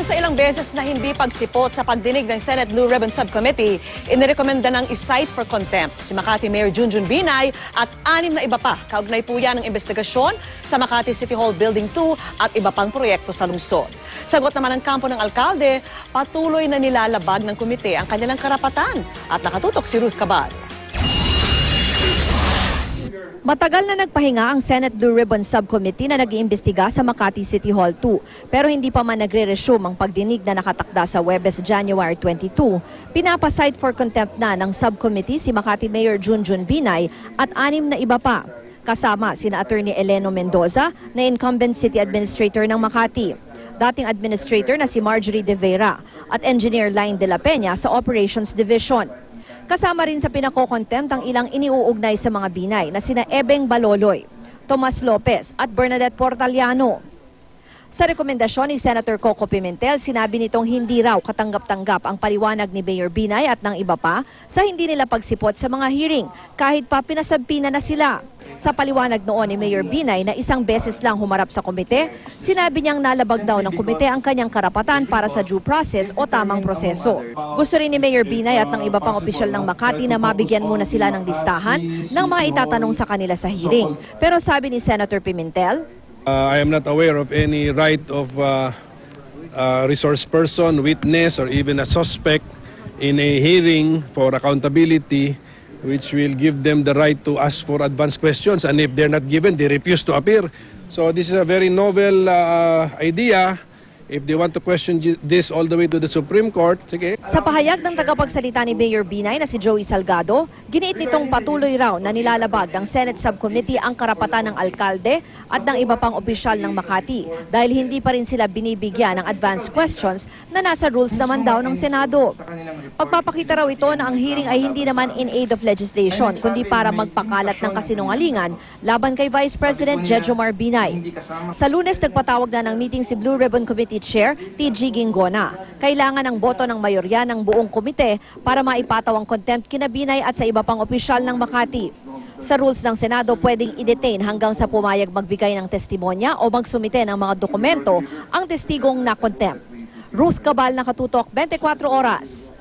Bukod sa ilang beses na hindi pagsipot sa pagdinig ng Senate Blue Ribbon Subcommittee, inirekomenda ng i-cite for contempt si Makati Mayor Junjun Binay at 6 na iba pa. Kaugnay po yan ng investigasyon sa Makati City Hall Building 2 at iba pang proyekto sa lungsod. Sagot naman ng kampo ng alkalde, patuloy na nilalabag ng komite ang kanilang karapatan at nakatutok si Ruth Cabal. Matagal na nagpahinga ang Senate Blue Ribbon Subcommittee na nag-iimbestiga sa Makati City Hall 2 pero hindi pa man nagre-resume ang pagdinig na nakatakda sa Huwebes, January 22. Pinapa-cite for contempt na ng subcommittee si Makati Mayor Junjun Binay at 6 na iba pa. Kasama sina Attorney Eleno Mendoza na incumbent city administrator ng Makati, dating administrator na si Marjorie De Vera at engineer Line de la Peña sa Operations Division. Kasama rin sa pinako-contempt ang ilang iniuugnay sa mga Binay na sina Ebeng Baloloy, Tomas Lopez at Bernadette Portaliano. Sa rekomendasyon ni Senator Coco Pimentel, sinabi nitong hindi raw katanggap-tanggap ang paliwanag ni Mayor Binay at ng iba pa sa hindi nila pagsipot sa mga hearing kahit pa pinasabpina na sila. Sa paliwanag noon ni Mayor Binay na isang beses lang humarap sa komite, sinabi niyang nalabag daw ng komite ang kanyang karapatan para sa due process o tamang proseso. Gusto rin ni Mayor Binay at ng iba pang opisyal ng Makati na mabigyan muna sila ng listahan ng mga itatanong sa kanila sa hearing. Pero sabi ni Senator Pimentel, I am not aware of any right of resource person, witness, or even a suspect in a hearing for accountability which will give them the right to ask for advance questions, and if they're not given, they refuse to appear. So this is a very novel idea. If they want to question this all the way to the Supreme Court, sige. Sa pahayag ng tagapagsalita ni Mayor Binay na si Joey Salgado, giniit nitong patuloy raw na nilalabag ng Senate Subcommittee ang karapatan ng alkalde at ng iba pang opisyal ng Makati dahil hindi pa rin sila binibigyan ng advance questions na nasa rules naman daw ng Senado. Pagpapakita raw ito na ang hearing ay hindi naman in aid of legislation kundi para magpakalat ng kasinungalingan laban kay Vice President Jejomar Binay. Sa Lunes, nagpatawag na ng meeting si Blue Ribbon Committee Chair TG Ginggona. Kailangan ng boto ng mayorya ng buong komite para maipataw ang contempt kina Binay at sa iba pang opisyal ng Makati. Sa rules ng Senado, pwedeng i-detain hanggang sa pumayag magbigay ng testimonya o magsumite ng mga dokumento ang testigong na contempt. Ruth Cabal, nakatutok, 24 oras.